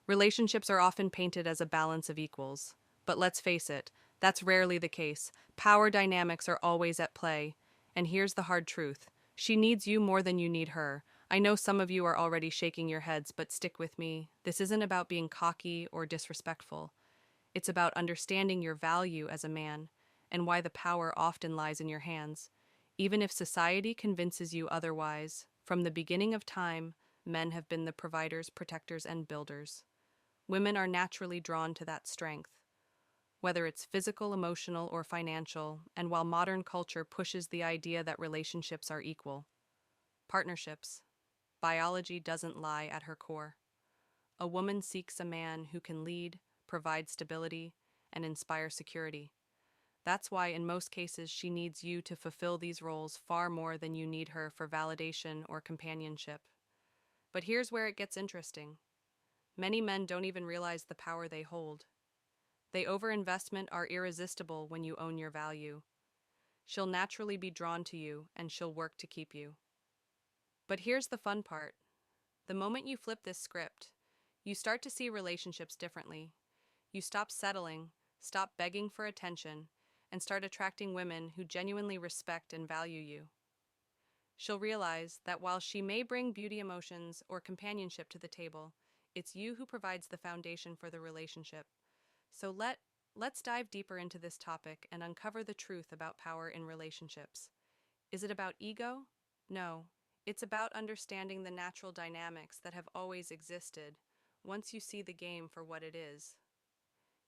Relationships are often painted as a balance of equals. But let's face it, that's rarely the case. Power dynamics are always at play. And here's the hard truth: she needs you more than you need her. I know some of you are already shaking your heads, but stick with me. This isn't about being cocky or disrespectful. It's about understanding your value as a man and why the power often lies in your hands. Even if society convinces you otherwise, from the beginning of time, men have been the providers, protectors, and builders. Women are naturally drawn to that strength, whether it's physical, emotional, or financial, and while modern culture pushes the idea that relationships are equal, partnerships, biology doesn't lie at her core. A woman seeks a man who can lead, provide stability, and inspire security. That's why, in most cases, she needs you to fulfill these roles far more than you need her for validation or companionship. But here's where it gets interesting. Many men don't even realize the power they hold. They overinvestment are irresistible when you own your value. She'll naturally be drawn to you, and she'll work to keep you. But here's the fun part. The moment you flip this script, you start to see relationships differently. You stop settling, stop begging for attention, and start attracting women who genuinely respect and value you. She'll realize that while she may bring beauty, emotions, or companionship to the table, it's you who provides the foundation for the relationship. So let's dive deeper into this topic and uncover the truth about power in relationships. Is it about ego? No. It's about understanding the natural dynamics that have always existed. Once you see the game for what it is,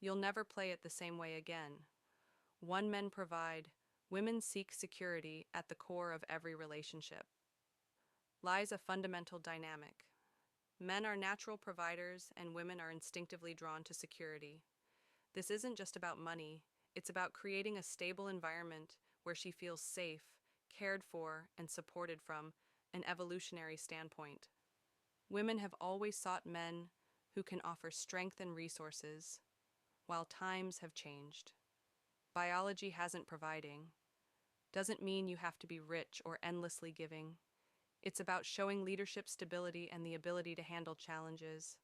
you'll never play it the same way again. One men provide, women seek security at the core of every relationship. Lies a fundamental dynamic. Men are natural providers and women are instinctively drawn to security. This isn't just about money, it's about creating a stable environment where she feels safe, cared for, and supported from an evolutionary standpoint. Women have always sought men who can offer strength and resources, while times have changed. Biology hasn't providing. Doesn't mean you have to be rich or endlessly giving. It's about showing leadership stability and the ability to handle challenges.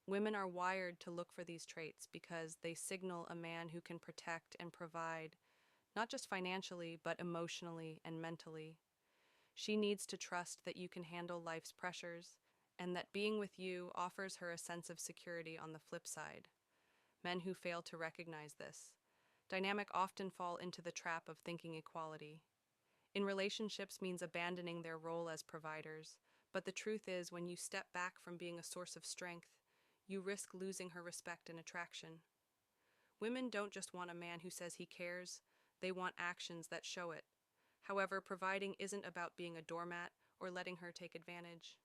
Women are wired to look for these traits because they signal a man who can protect and provide, not just financially, but emotionally and mentally. She needs to trust that you can handle life's pressures and that being with you offers her a sense of security on the flip side. Men who fail to recognize this dynamic often fall into the trap of thinking equality. In relationships means abandoning their role as providers, but the truth is when you step back from being a source of strength, you risk losing her respect and attraction. Women don't just want a man who says he cares, they want actions that show it. However, providing isn't about being a doormat or letting her take advantage.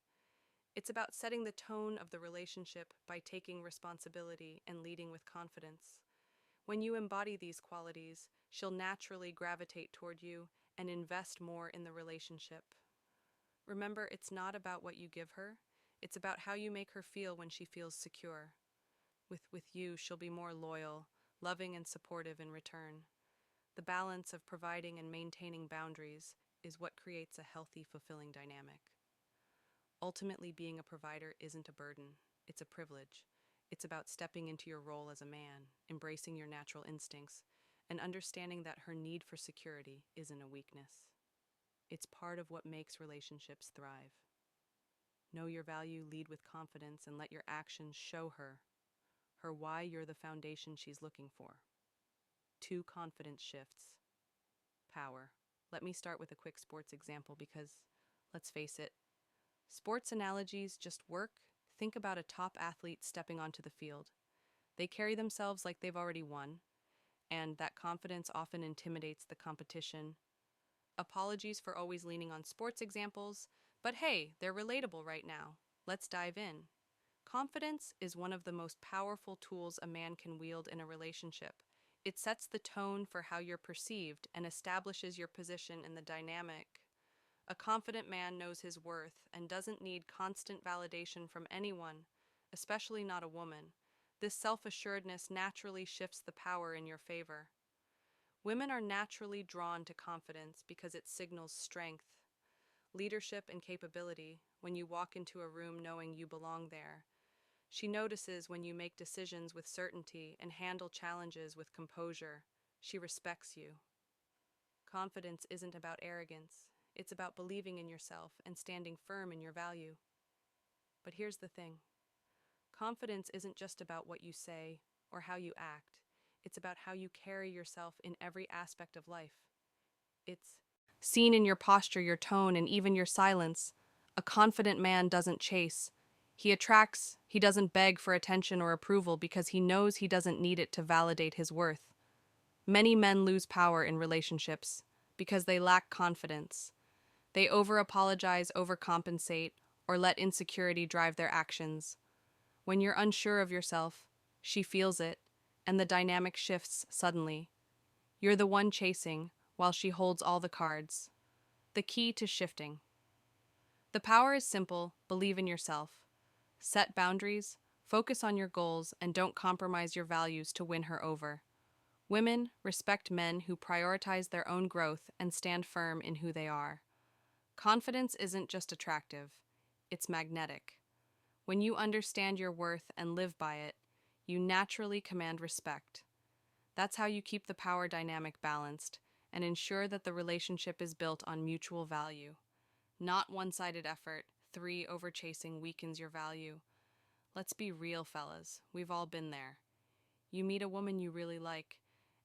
It's about setting the tone of the relationship by taking responsibility and leading with confidence. When you embody these qualities, she'll naturally gravitate toward you and invest more in the relationship. Remember, it's not about what you give her, it's about how you make her feel when she feels secure. With you, she'll be more loyal, loving, and supportive in return. The balance of providing and maintaining boundaries is what creates a healthy, fulfilling dynamic. Ultimately, being a provider isn't a burden, it's a privilege. It's about stepping into your role as a man, embracing your natural instincts, and understanding that her need for security isn't a weakness. It's part of what makes relationships thrive. Know your value, lead with confidence, and let your actions show her why you're the foundation she's looking for. Two confidence shifts. Power. Let me start with a quick sports example because, let's face it, sports analogies just work. Think about a top athlete stepping onto the field. They carry themselves like they've already won, and that confidence often intimidates the competition. Apologies for always leaning on sports examples, but hey, they're relatable right now. Let's dive in. Confidence is one of the most powerful tools a man can wield in a relationship. It sets the tone for how you're perceived and establishes your position in the dynamic. A confident man knows his worth and doesn't need constant validation from anyone, especially not a woman. This self-assuredness naturally shifts the power in your favor. Women are naturally drawn to confidence because it signals strength, leadership, and capability when you walk into a room knowing you belong there. She notices when you make decisions with certainty and handle challenges with composure. She respects you. Confidence isn't about arrogance, it's about believing in yourself and standing firm in your value. But here's the thing: confidence isn't just about what you say or how you act, it's about how you carry yourself in every aspect of life. It's seen in your posture, your tone, and even your silence. A confident man doesn't chase. He attracts, he doesn't beg for attention or approval because he knows he doesn't need it to validate his worth. Many men lose power in relationships because they lack confidence. They over-apologize, overcompensate, or let insecurity drive their actions. When you're unsure of yourself, she feels it, and the dynamic shifts suddenly. You're the one chasing, while she holds all the cards. The key to shifting. The power is simple: believe in yourself. Set boundaries, focus on your goals, and don't compromise your values to win her over. Women respect men who prioritize their own growth and stand firm in who they are. Confidence isn't just attractive, it's magnetic. When you understand your worth and live by it, you naturally command respect. That's how you keep the power dynamic balanced and ensure that the relationship is built on mutual value. Not one-sided effort. 3, over chasing weakens your value. Let's be real, fellas. We've all been there. You meet a woman you really like,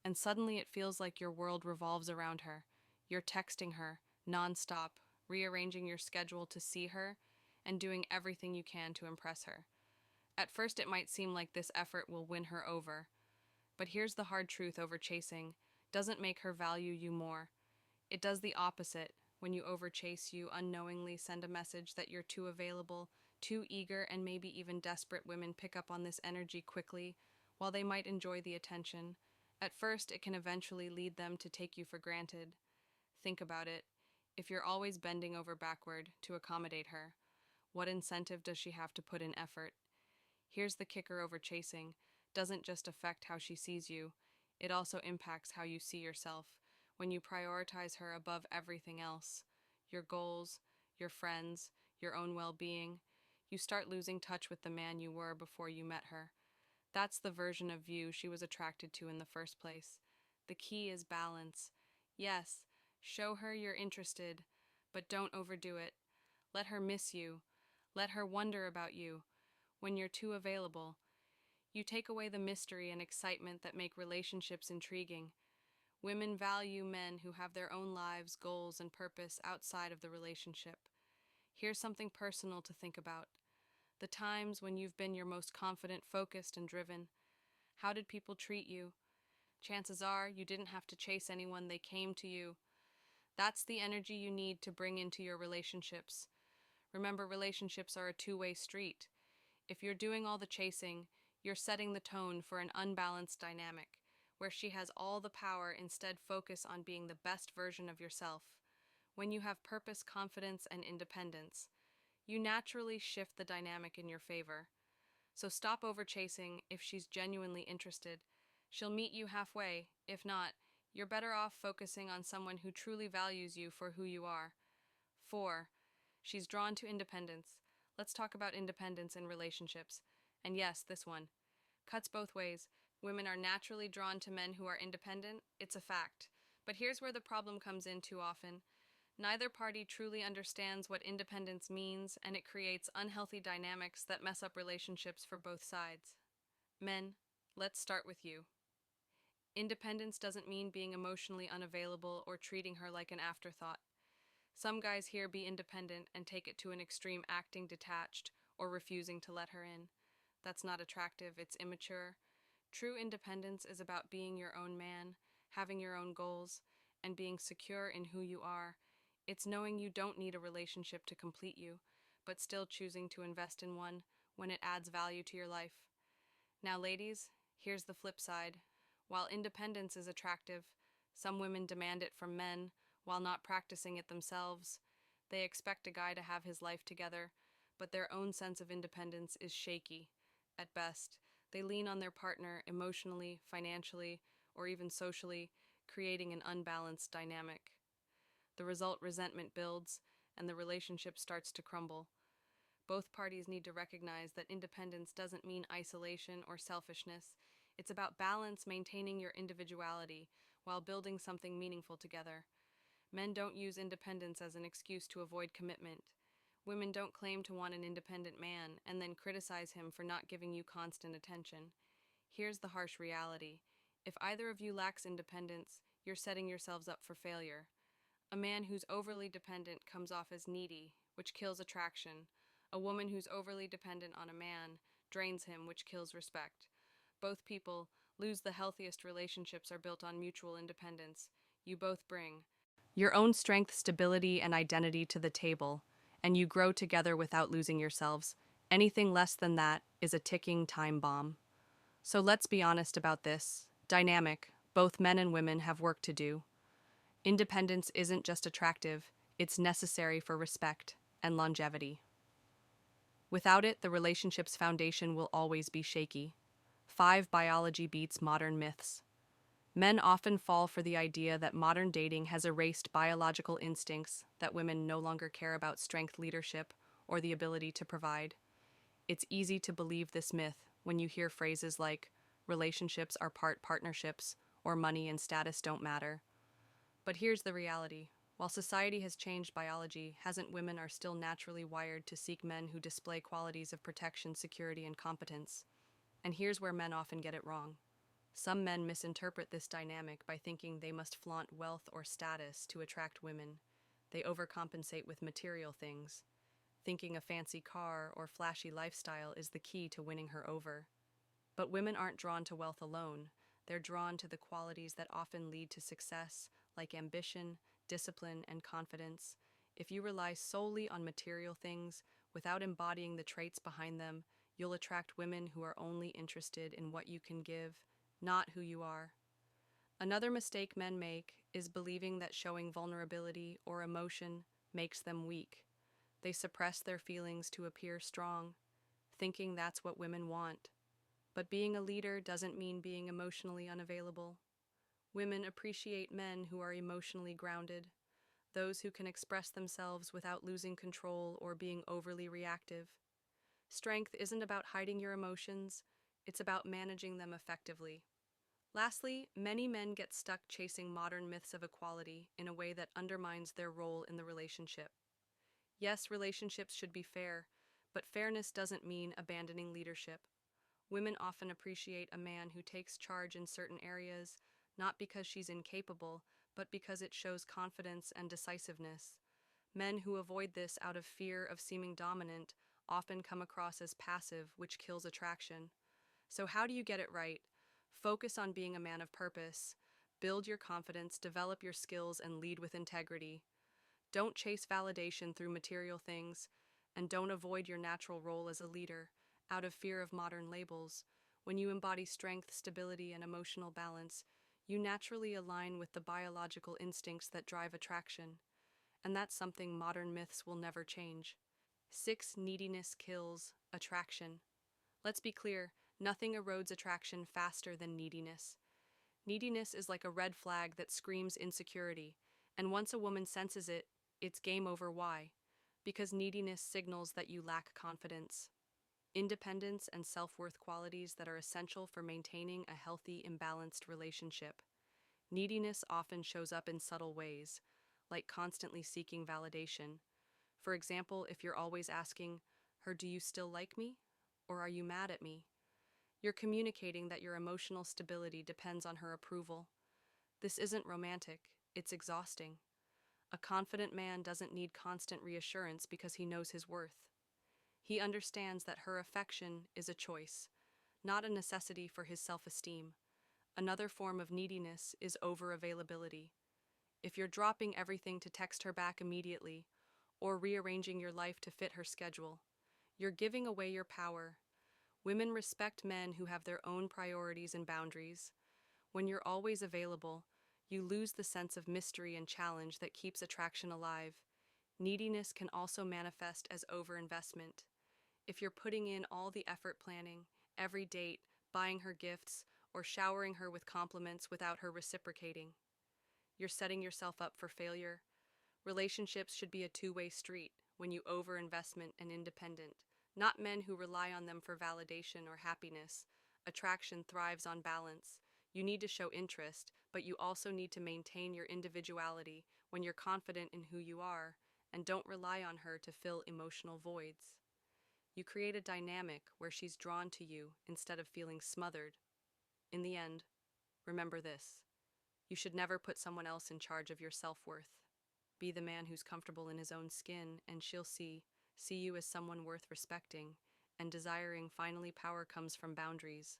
and suddenly it feels like your world revolves around her. You're texting her nonstop, rearranging your schedule to see her, and doing everything you can to impress her. At first, it might seem like this effort will win her over, but here's the hard truth: over chasing doesn't make her value you more. It does the opposite. When you overchase, you unknowingly send a message that you're too available, too eager, and maybe even desperate. Women pick up on this energy quickly. While they might enjoy the attention, at first it can eventually lead them to take you for granted. Think about it. If you're always bending over backward to accommodate her, what incentive does she have to put in effort? Here's the kicker: over chasing doesn't just affect how she sees you, it also impacts how you see yourself. When you prioritize her above everything else, your goals, your friends, your own well-being, you start losing touch with the man you were before you met her. That's the version of you she was attracted to in the first place. The key is balance. Yes, show her you're interested, but don't overdo it. Let her miss you. Let her wonder about you. When you're too available, you take away the mystery and excitement that make relationships intriguing. Women value men who have their own lives, goals, and purpose outside of the relationship. Here's something personal to think about: the times when you've been your most confident, focused, and driven. How did people treat you? Chances are you didn't have to chase anyone, they came to you. That's the energy you need to bring into your relationships. Remember, relationships are a two-way street. If you're doing all the chasing, you're setting the tone for an unbalanced dynamic, where she has all the power. Instead, focus on being the best version of yourself. When you have purpose, confidence, and independence, you naturally shift the dynamic in your favor. So stop over chasing. If she's genuinely interested, she'll meet you halfway. If not, you're better off focusing on someone who truly values you for who you are. 4, she's drawn to independence. Let's talk about independence in relationships. And yes, this one cuts both ways. Women are naturally drawn to men who are independent. It's a fact. But here's where the problem comes in too often. Neither party truly understands what independence means, and it creates unhealthy dynamics that mess up relationships for both sides. Men, let's start with you. Independence doesn't mean being emotionally unavailable or treating her like an afterthought. Some guys here be independent and take it to an extreme, acting detached or refusing to let her in. That's not attractive, it's immature. True independence is about being your own man, having your own goals, and being secure in who you are. It's knowing you don't need a relationship to complete you, but still choosing to invest in one when it adds value to your life. Now, ladies, here's the flip side. While independence is attractive, some women demand it from men while not practicing it themselves. They expect a guy to have his life together, but their own sense of independence is shaky. At best, they lean on their partner emotionally, financially, or even socially, creating an unbalanced dynamic. The result: resentment builds, and the relationship starts to crumble. Both parties need to recognize that independence doesn't mean isolation or selfishness. It's about balance, maintaining your individuality while building something meaningful together. Men don't use independence as an excuse to avoid commitment. Women don't claim to want an independent man and then criticize him for not giving you constant attention. Here's the harsh reality. If either of you lacks independence, you're setting yourselves up for failure. A man who's overly dependent comes off as needy, which kills attraction. A woman who's overly dependent on a man drains him, which kills respect. Both people lose. The healthiest relationships are built on mutual independence. You both bring your own strength, stability, and identity to the table, and you grow together without losing yourselves. Anything less than that is a ticking time bomb. So let's be honest about this. Dynamic, both men and women have work to do. Independence isn't just attractive, it's necessary for respect and longevity. Without it, the relationship's foundation will always be shaky. 5 Biology beats modern myths. Men often fall for the idea that modern dating has erased biological instincts, that women no longer care about strength, leadership, or the ability to provide. It's easy to believe this myth when you hear phrases like, relationships are part partnerships, or money and status don't matter. But here's the reality. While society has changed biology, hasn't women are still naturally wired to seek men who display qualities of protection, security, and competence. And here's where men often get it wrong. Some men misinterpret this dynamic by thinking they must flaunt wealth or status to attract women. They overcompensate with material things, thinking a fancy car or flashy lifestyle is the key to winning her over. But women aren't drawn to wealth alone. They're drawn to the qualities that often lead to success, like ambition, discipline, and confidence. If you rely solely on material things without embodying the traits behind them, you'll attract women who are only interested in what you can give, not who you are. Another mistake men make is believing that showing vulnerability or emotion makes them weak. They suppress their feelings to appear strong, thinking that's what women want. But being a leader doesn't mean being emotionally unavailable. Women appreciate men who are emotionally grounded, those who can express themselves without losing control or being overly reactive. Strength isn't about hiding your emotions, it's about managing them effectively. Lastly, many men get stuck chasing modern myths of equality in a way that undermines their role in the relationship. Yes, relationships should be fair, but fairness doesn't mean abandoning leadership. Women often appreciate a man who takes charge in certain areas, not because she's incapable, but because it shows confidence and decisiveness. Men who avoid this out of fear of seeming dominant often come across as passive, which kills attraction. So, how do you get it right? Focus on being a man of purpose. Build your confidence, develop your skills, and lead with integrity. Don't chase validation through material things, and don't avoid your natural role as a leader out of fear of modern labels. When you embody strength, stability, and emotional balance, you naturally align with the biological instincts that drive attraction, and that's something modern myths will never change. 6 Neediness kills attraction. Let's be clear, nothing erodes attraction faster than neediness. Neediness is like a red flag that screams insecurity, and once a woman senses it, it's game over. Why? Because neediness signals that you lack confidence, independence, and self-worth, qualities that are essential for maintaining a healthy, imbalanced relationship. Neediness often shows up in subtle ways, like constantly seeking validation. For example, if you're always asking her, "Do you still like me?" or "Are you mad at me?" you're communicating that your emotional stability depends on her approval. This isn't romantic, it's exhausting. A confident man doesn't need constant reassurance because he knows his worth. He understands that her affection is a choice, not a necessity for his self-esteem. Another form of neediness is over-availability. If you're dropping everything to text her back immediately, or rearranging your life to fit her schedule, you're giving away your power. Women respect men who have their own priorities and boundaries. When you're always available, you lose the sense of mystery and challenge that keeps attraction alive. Neediness can also manifest as overinvestment. If you're putting in all the effort planning, every date, buying her gifts, or showering her with compliments without her reciprocating, you're setting yourself up for failure. Relationships should be a two-way street. when you overinvestment and independent, not men who rely on them for validation or happiness. Attraction thrives on balance. You need to show interest, but you also need to maintain your individuality when you're confident in who you are, and don't rely on her to fill emotional voids. You create a dynamic where she's drawn to you instead of feeling smothered. In the end, remember this: you should never put someone else in charge of your self-worth. Be the man who's comfortable in his own skin, and she'll see you as someone worth respecting and desiring. Finally, power comes from boundaries.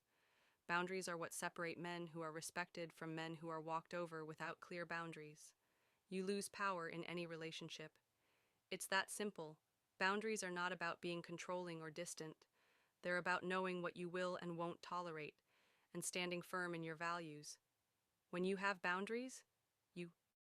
Boundaries are what separate men who are respected from men who are walked over. Without clear boundaries, you lose power in any relationship. It's that simple. Boundaries are not about being controlling or distant. They're about knowing what you will and won't tolerate and standing firm in your values. When you have boundaries,